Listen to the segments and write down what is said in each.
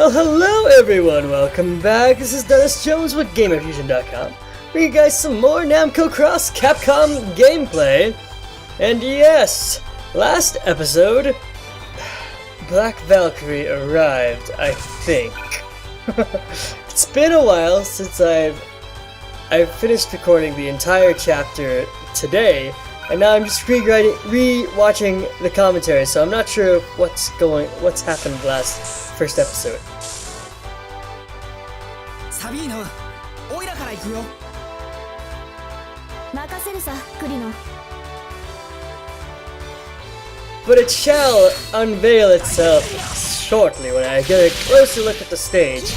Well, hello everyone, welcome back. This is Dennis Jones with GamerFusion.com, bringing you guys some more Namco X Capcom gameplay. And yes, last episode, Black Valkyrie arrived, I think. It's been a while since I've finished recording the entire chapter today, and now I'm just re-watching the commentary, so I'm not sure what's happened first episode. But it shall unveil itself shortly when I get a closer look at the stage.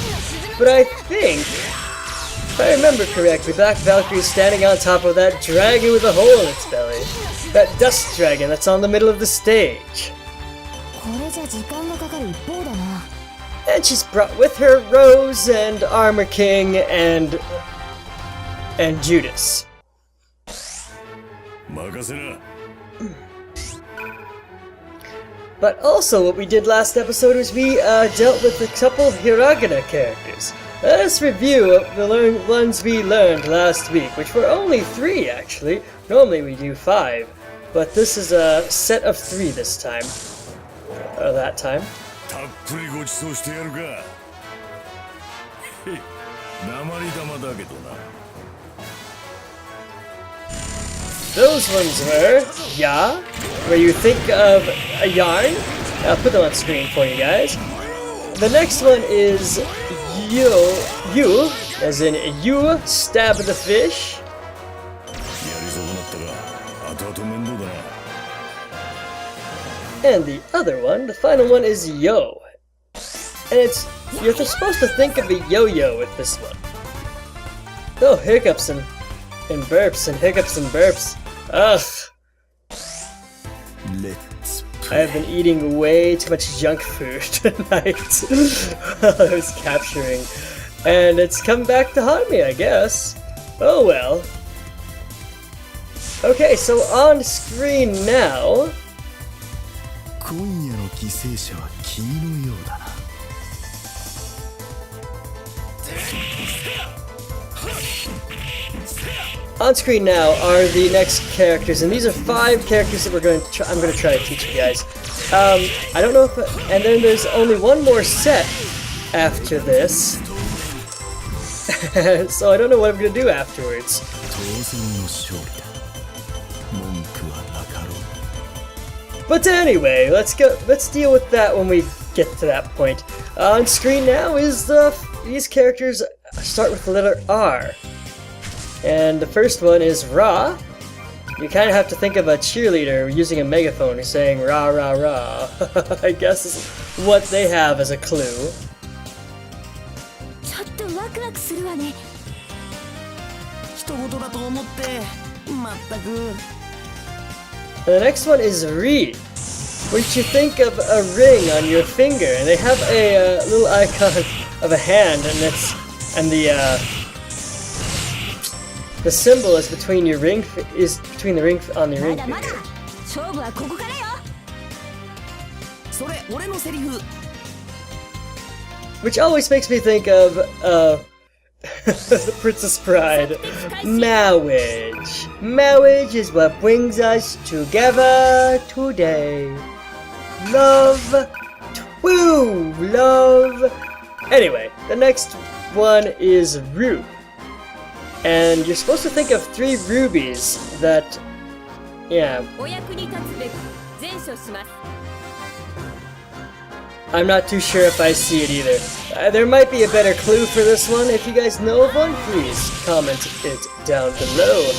But I think, if I remember correctly, Black Valkyrie is standing on top of that dragon with a hole in its belly. That dust dragon that's on the middle of the stage. And she's brought with her Rose and Armor King and Judas. But also what we did last episode was we dealt with a couple Hiragana characters. Let us review the ones we learned last week, which were only 3 actually. Normally we do 5, but this is a set of 3 this time. Or that time. Those ones were Ya, where you think of a yarn. I'll put them on screen for you guys. The next one is You, as in you stab the fish. And the other one, the final one, is Yo. And you're supposed to think of a yo-yo with this one. Oh, hiccups and burps and hiccups and burps. Ugh. I have been eating way too much junk food tonight while I was capturing. And it's come back to haunt me, I guess. Oh well. Okay, so on screen now... On screen now are the next characters, and these are 5 characters that I'm going to try to teach you guys. I don't know if... and then there's only one more set after this. So I don't know what I'm going to do afterwards. But anyway, let's deal with that when we get to that point. On screen now is these characters start with the letter R. And the first one is Ra. You kind of have to think of a cheerleader using a megaphone saying rah rah rah. I guess is what they have as a clue. And the next one is Ri, which you think of a ring on your finger, and they have a little icon of a hand, and the symbol is between the ring on the ring finger. Which always makes me think of the Princess Bride. Marriage. Marriage is what brings us together today. Love. True love. Anyway, the next one is Ru. And you're supposed to think of 3 rubies that... yeah. I'm not too sure if I see it either. There might be a better clue for this one. If you guys know of one, please comment it down below.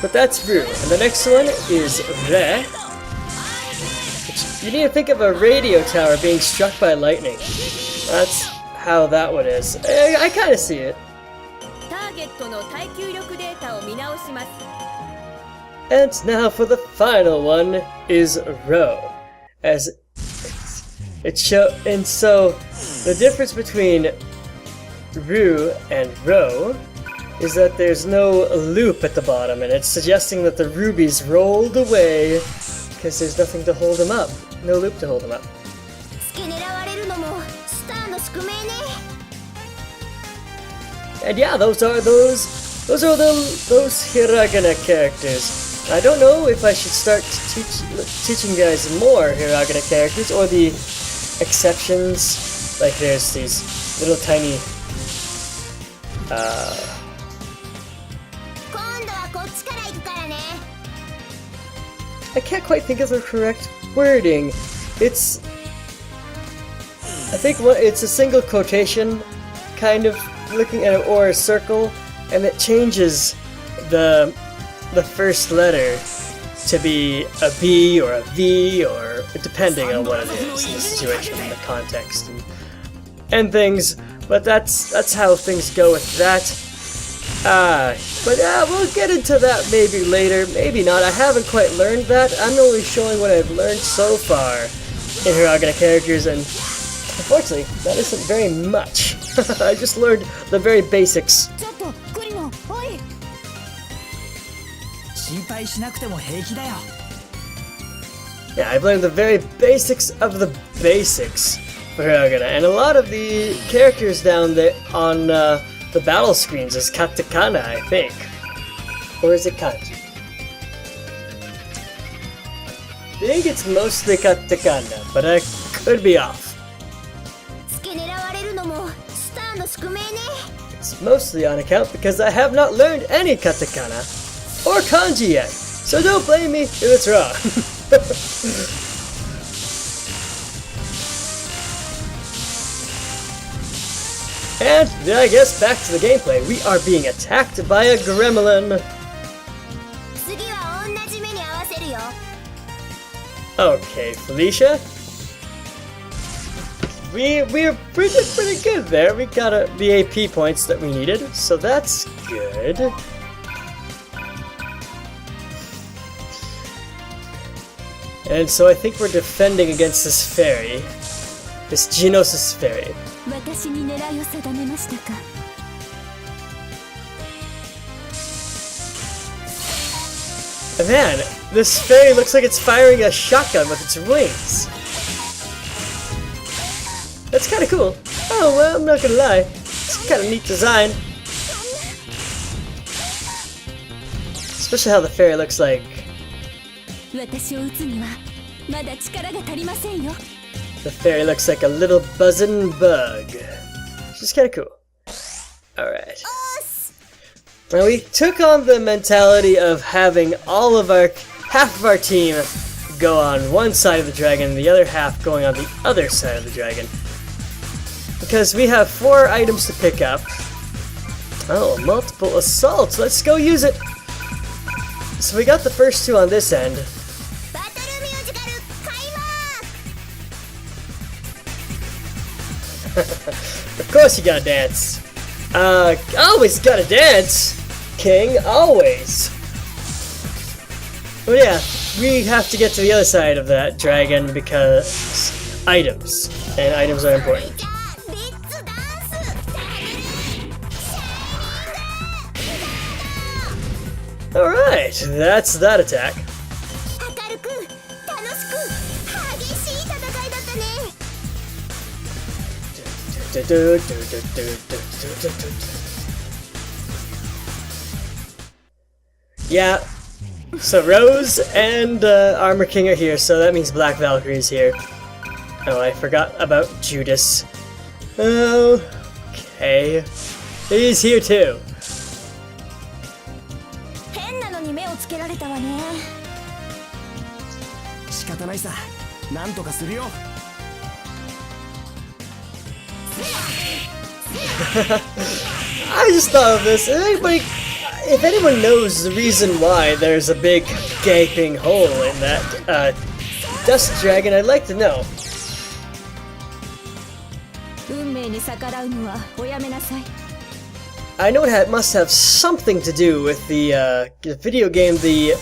But that's Ru. And the next one is Re. You need to think of a radio tower being struck by lightning. That's how that one is. I kind of see it. And now for the final one is Ro. And so the difference between Ru and Ro is that there's no loop at the bottom, and it's suggesting that the rubies rolled away because there's nothing to hold them up. No loop to hold them up. And yeah, those are those Hiragana characters. I don't know if I should start teaching you guys more Hiragana characters or the exceptions. Like there's these little tiny I can't quite think of the correct wording. It's I think it's a single quotation kind of looking at it, or a circle, and it changes the first letter to be a B or a V, or depending on what it is, the situation, the context, and things. But that's how things go with that. But yeah, we'll get into that maybe later, maybe not. I haven't quite learned that. I'm only showing what I've learned so far in Hiragana characters, and unfortunately, that isn't very much. I just learned the very basics. Yeah, I've learned the very basics of the basics for Hiragana, and a lot of the characters down there on the battle screens is katakana, I think. Or is it kanji? I think it's mostly katakana, but I could be off. It's mostly on account because I have not learned any katakana or kanji yet, so don't blame me if it's wrong. And I guess back to the gameplay. We are being attacked by a gremlin. Okay, Felicia. We're pretty good there. We got the AP points that we needed, so that's good. And so I think we're defending against this fairy, this Genosis fairy. Man, this fairy looks like it's firing a shotgun with its wings. That's kind of cool. Oh, well, I'm not gonna lie. It's kind of neat design. Especially how the fairy looks like. The fairy looks like a little buzzing bug. Which is kind of cool. Alright. Now we took on the mentality of having half of our team go on one side of the dragon and the other half going on the other side of the dragon. Because we have 4 items to pick up. Oh, multiple assaults. Let's go use it. So we got the first 2 on this end. Of course you gotta dance. Always gotta dance, King, always. But yeah, we have to get to the other side of that dragon because items, and items are important. Alright, that's that attack. Yeah, so Rose and Armor King are here, so that means Black Valkyrie is here. Oh, I forgot about Judas. Oh, okay. He's here too. I just thought of this. If anyone knows the reason why there's a big gaping hole in that dust dragon, I'd like to know. I know it must have something to do with the video game the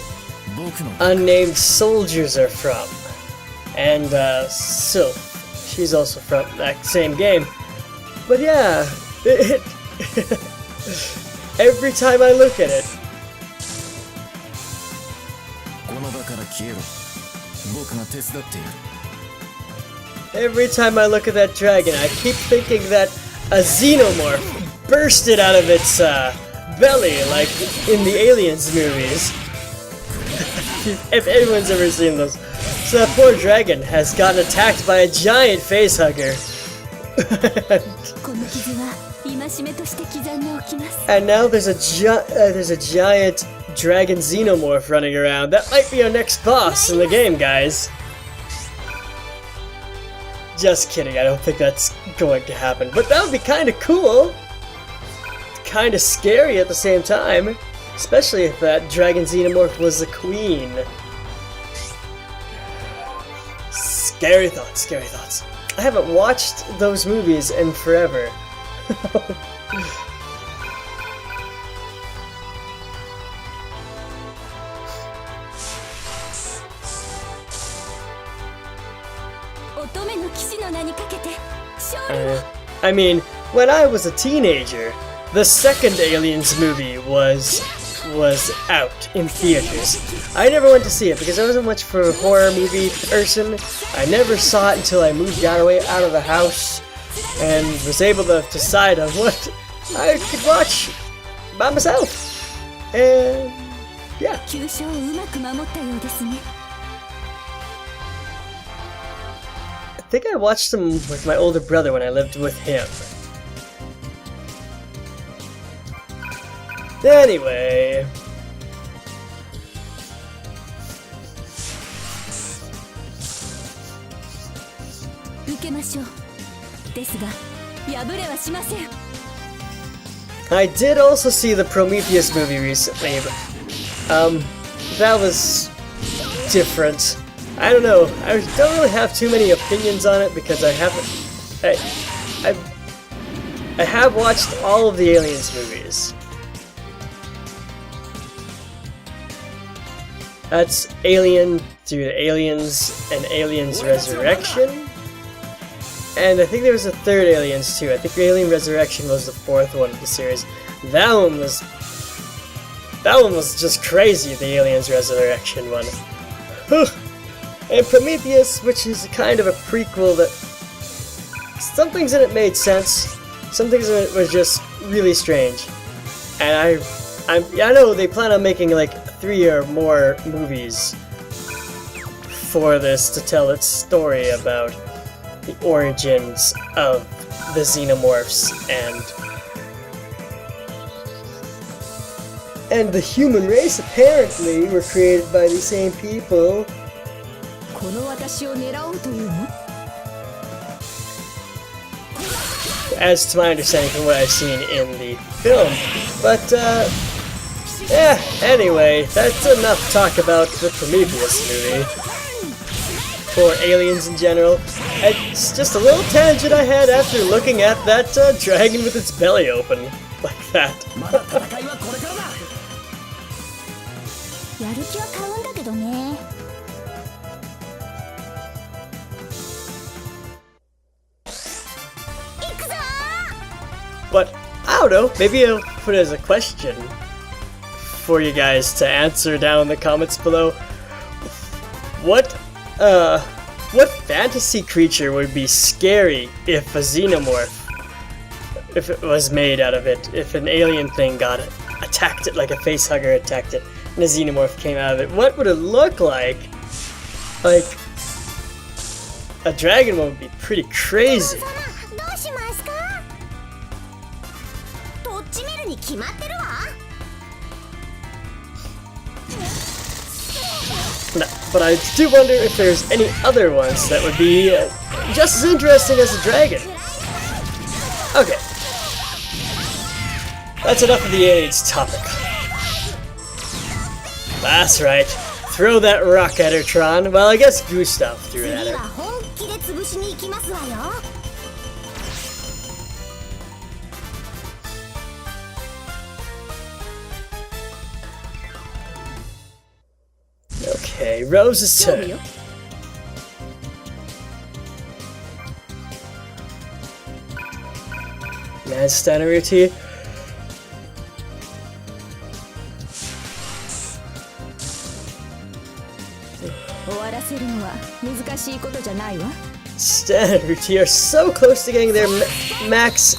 unnamed soldiers are from. And Sylph, she's also from that same game. But yeah, every time I look at it. Every time I look at that dragon, I keep thinking that a xenomorph bursted out of its belly, like in the Aliens movies. If anyone's ever seen those. So that poor dragon has gotten attacked by a giant facehugger. And now there's a giant dragon xenomorph running around. That might be our next boss in the game, guys. Just kidding, I don't think that's going to happen. But that would be kind of cool. Kind of scary at the same time. Especially if that dragon xenomorph was the queen. Scary thoughts, scary thoughts. I haven't watched those movies in forever. I mean, when I was a teenager, the second Aliens movie was out in theaters. I never went to see it because I wasn't much for a horror movie person. I never saw it until I moved out of the house and was able to decide on what I could watch by myself. And yeah. I think I watched them with my older brother when I lived with him. Anyway. I did also see the Prometheus movie recently, but that was different. I don't know. I don't really have too many opinions on it because I have watched all of the Aliens movies. That's Alien through the Aliens and Aliens Resurrection. And I think there was a third Aliens too. I think Alien Resurrection was the fourth one of the series. That one was just crazy, the Aliens Resurrection one. And Prometheus, which is kind of a prequel that some things in it made sense, some things in it was just really strange. And I know they plan on making like 3 or more movies for this to tell its story about the origins of the xenomorphs and the human race apparently were created by the same people. As to my understanding from what I've seen in the film. But yeah, anyway, that's enough talk about the Prometheus movie. Or aliens in general. It's just a little tangent I had after looking at that dragon with its belly open. Like that. But, I don't know, maybe I'll put it as a question for you guys to answer down in the comments below. What fantasy creature would be scary if a xenomorph, if it was made out of it, if an alien thing got it, attacked it like a facehugger attacked it, and a xenomorph came out of it? What would it look like? Like, a dragon would be pretty crazy. No, but I do wonder if there's any other ones that would be just as interesting as a dragon. Okay. That's enough of the aliens topic. That's right. Throw that rock at her, Tron. Well, I guess Gustav threw it at her. Okay, Rose's turn. Man standing routine. Stan and Ruti are so close to getting their max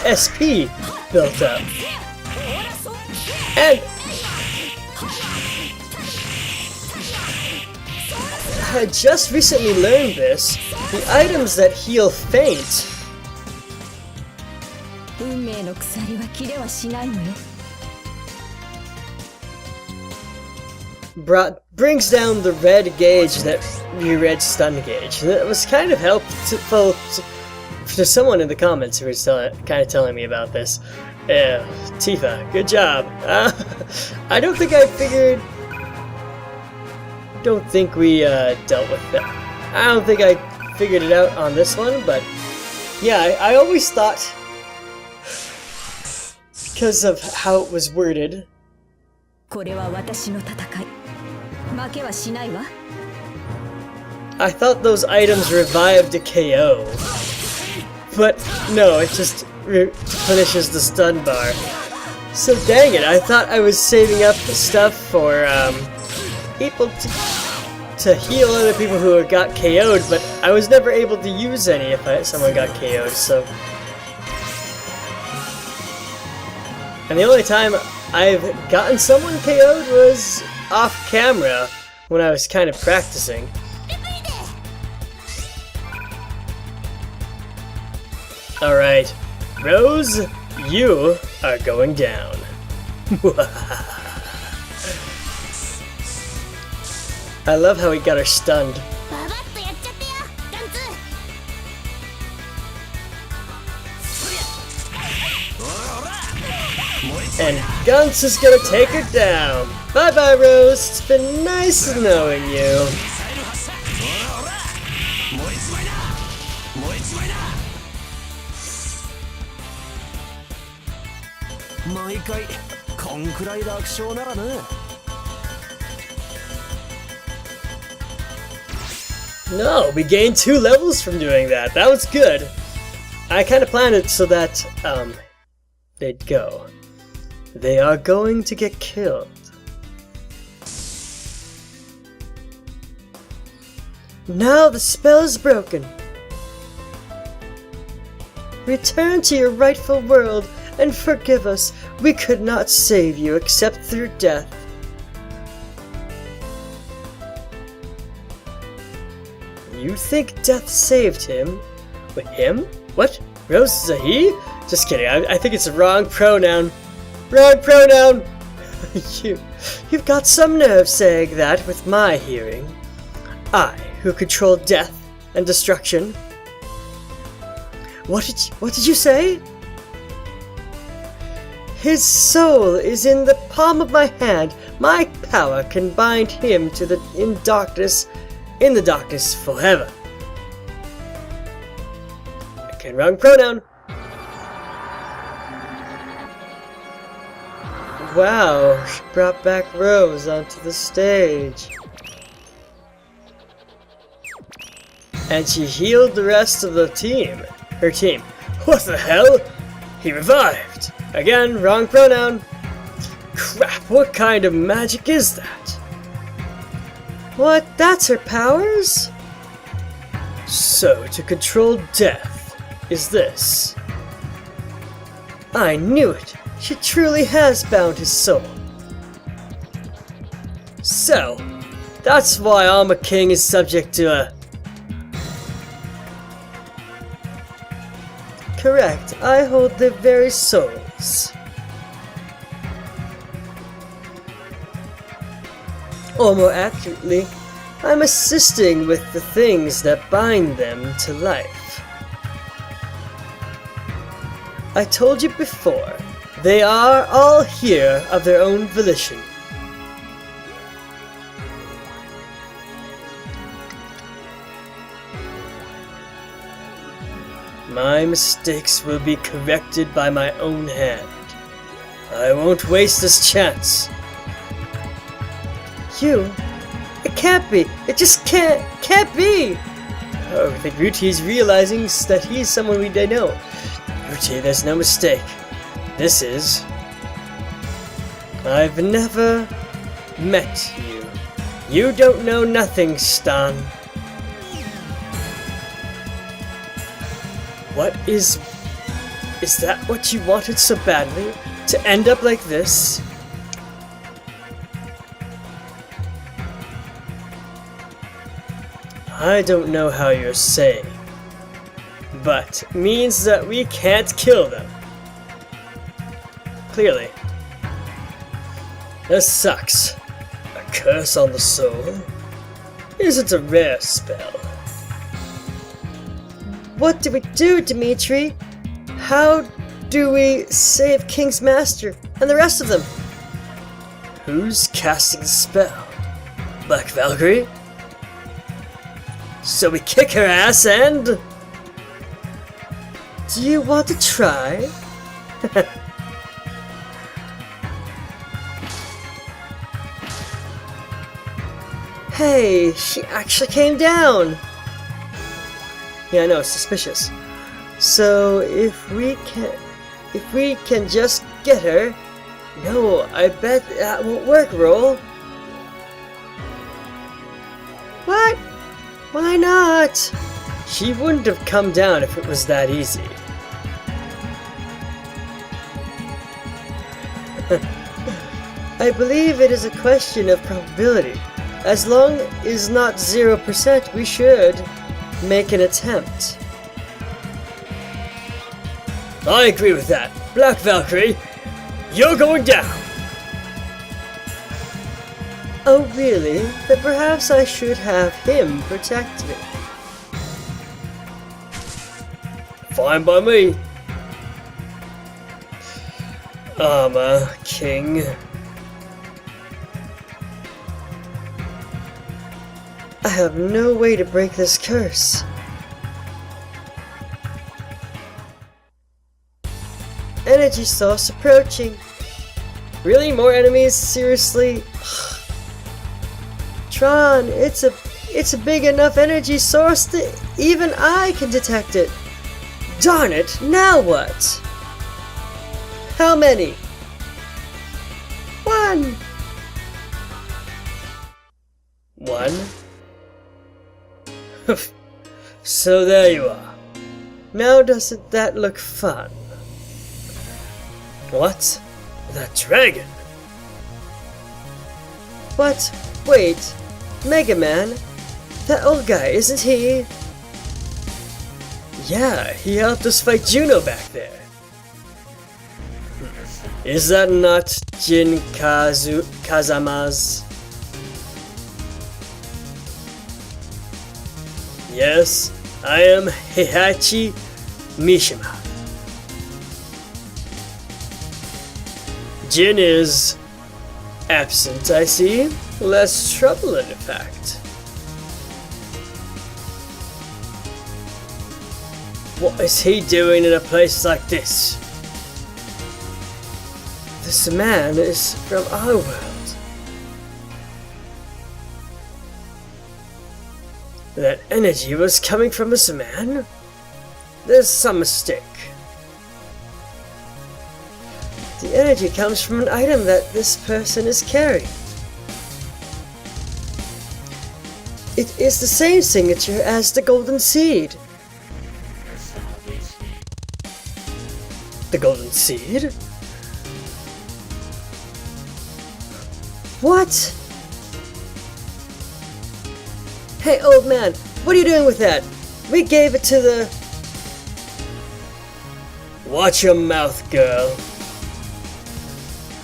SP built up. And I had just recently learned this. The items that heal faint brings down the red gauge that reread stun gauge. That was kind of helpful to someone in the comments who was kind of telling me about this. Yeah, Tifa, good job. I don't think we dealt with that. I don't think I figured it out on this one, but yeah, I always thought, because of how it was worded, I thought those items revived a KO, but no, it just finishes the stun bar. So dang it, I thought I was saving up stuff for people to heal other people who got KO'd, but I was never able to use any if someone got KO'd, so... And the only time I've gotten someone KO'd was off camera when I was kind of practicing. Alright, Rose, you are going down. I love how he got her stunned. And Guns is gonna take her down. Bye bye, Rose. It's been nice knowing you. No, we gained 2 levels from doing that. That was good. I kind of planned it so that, they'd go. They are going to get killed. Now the spell is broken. Return to your rightful world and forgive us. We could not save you except through death. You think death saved him? Wait, him? What? Rose is a he? Just kidding, I think it's a wrong pronoun. Wrong pronoun! You've got some nerve saying that with my hearing. I, who control death and destruction. What did you say? His soul is in the palm of my hand. My power can bind him to in the darkness forever. Okay, wrong pronoun. Wow, she brought back Rose onto the stage. And she healed the rest of the team. Her team. What the hell? He revived. Again, wrong pronoun. Crap, what kind of magic is that? What? That's her powers? So, to control death, is this? I knew it! She truly has bound his soul. So, that's why Alma King is subject to a... Correct, I hold their very souls. Or more accurately, I'm assisting with the things that bind them to life. I told you before, they are all here of their own volition. My mistakes will be corrected by my own hand. I won't waste this chance. It can't be. It just can't be. Oh, I think Ruti's realizing that he's someone we don't know. Ruti, there's no mistake. This is... I've never met you. You don't know nothing, Stan. What is that what you wanted so badly? To end up like this? I don't know how you're saying, but it means that we can't kill them. Clearly. This sucks. A curse on the soul? Isn't a rare spell. What do we do, Dimitri? How do we save King's Master and the rest of them? Who's casting the spell? Black Valkyrie? So we kick her ass and... Do you want to try? Hey, she actually came down! Yeah, I know, it's suspicious. So if we can just get her... No, I bet that won't work, Roll. What? Why not? She wouldn't have come down if it was that easy. I believe it is a question of probability. As long as not 0%, we should make an attempt. I agree with that. Black Valkyrie, you're going down! Oh really? Then perhaps I should have him protect me. Fine by me. Armor King. I have no way to break this curse. Energy source approaching. Really? More enemies? Seriously? Tron, it's a big enough energy source that even I can detect it. Darn it, now what? How many? 1. 1? So there you are. Now doesn't that look fun? What? That dragon? But, wait, Mega Man, that old guy, isn't he? Yeah, he helped us fight Juno back there. Is that not Jin Kazama's? Yes, I am Heihachi Mishima. Jin is absent, I see. Less trouble, in fact. What is he doing in a place like this? This man is from our world. That energy was coming from this man? There's some mistake. The energy comes from an item that this person is carrying. It is the same signature as the golden seed. The golden seed? What? Hey, old man, what are you doing with that? We gave it to the... Watch your mouth, girl.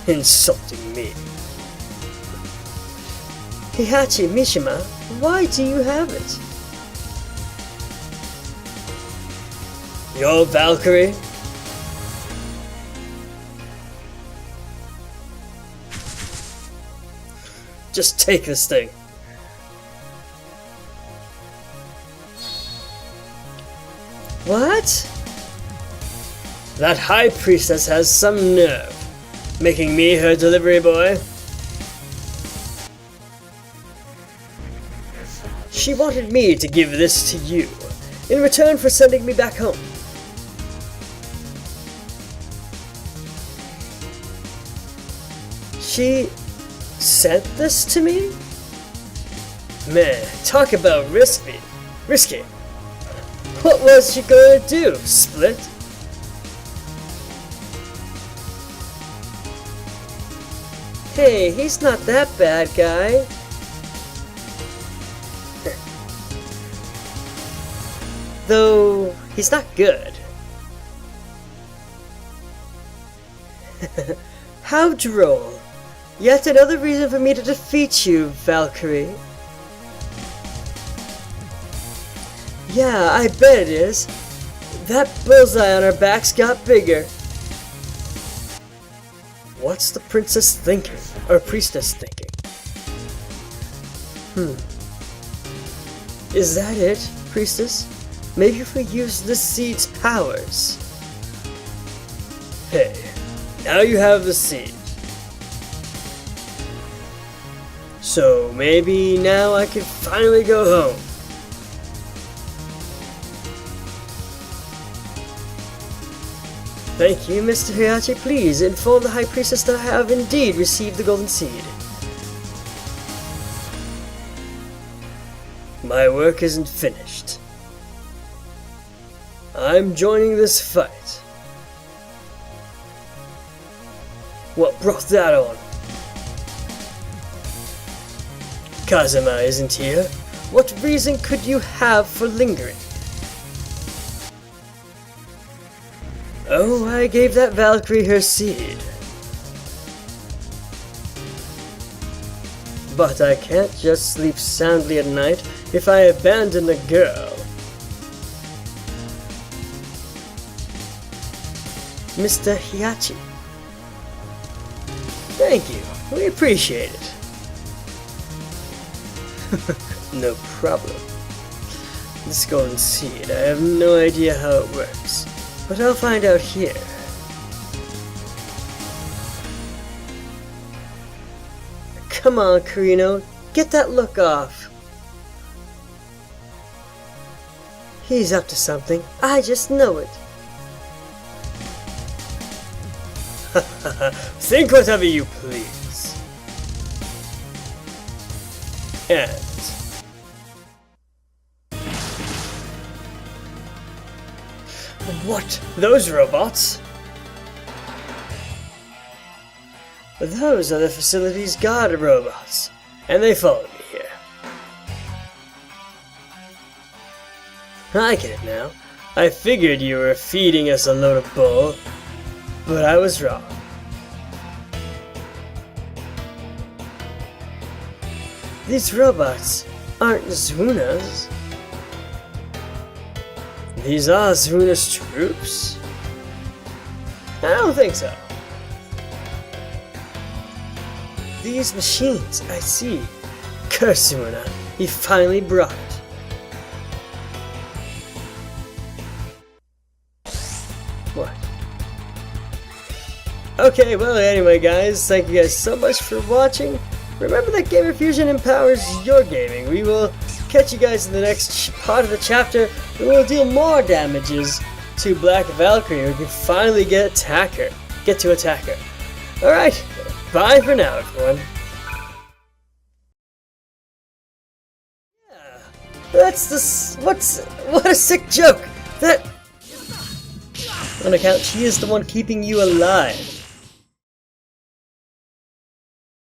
Insulting me. Heihachi Mishima, why do you have it? Your Valkyrie? Just take this thing. What? That high priestess has some nerve. Making me her delivery boy? She wanted me to give this to you, in return for sending me back home. She sent this to me? Man, talk about risky. What was she gonna do? Split? Hey, he's not that bad, guy. Though, he's not good. How droll. Yet another reason for me to defeat you, Valkyrie. Yeah, I bet it is. That bullseye on our backs got bigger. What's the princess thinking? Or priestess thinking? Is that it, priestess? Maybe if we use the seed's powers. Hey, now you have the seed. So maybe now I can finally go home. Thank you, Mr. Heihachi. Please inform the High Priestess that I have indeed received the Golden Seed. My work isn't finished. I'm joining this fight. What brought that on? Kazuma isn't here. What reason could you have for lingering? Oh, I gave that Valkyrie her seed. But I can't just sleep soundly at night if I abandon a girl. Mr. Heihachi. Thank you, we appreciate it. No problem. This golden seed, I have no idea how it works. But I'll find out here. Come on, Kirino, get that look off. He's up to something, I just know it. Think whatever you please. And what? Those robots? Those are the facility's guard robots, and they followed me here. I get it now. I figured you were feeding us a load of bull, but I was wrong. These robots aren't Zuna's. These are Zuna's troops? I don't think so. These machines, I see. Curse Zuna, he finally brought it. What? Okay, well anyway guys, thank you guys so much for watching. Remember that Gamer Fusion empowers your gaming. We will catch you guys in the next part of the chapter. We will deal more damages to Black Valkyrie. We can finally get to attack her. Alright, bye for now everyone. Yeah, what a sick joke. That, on account she is the one keeping you alive.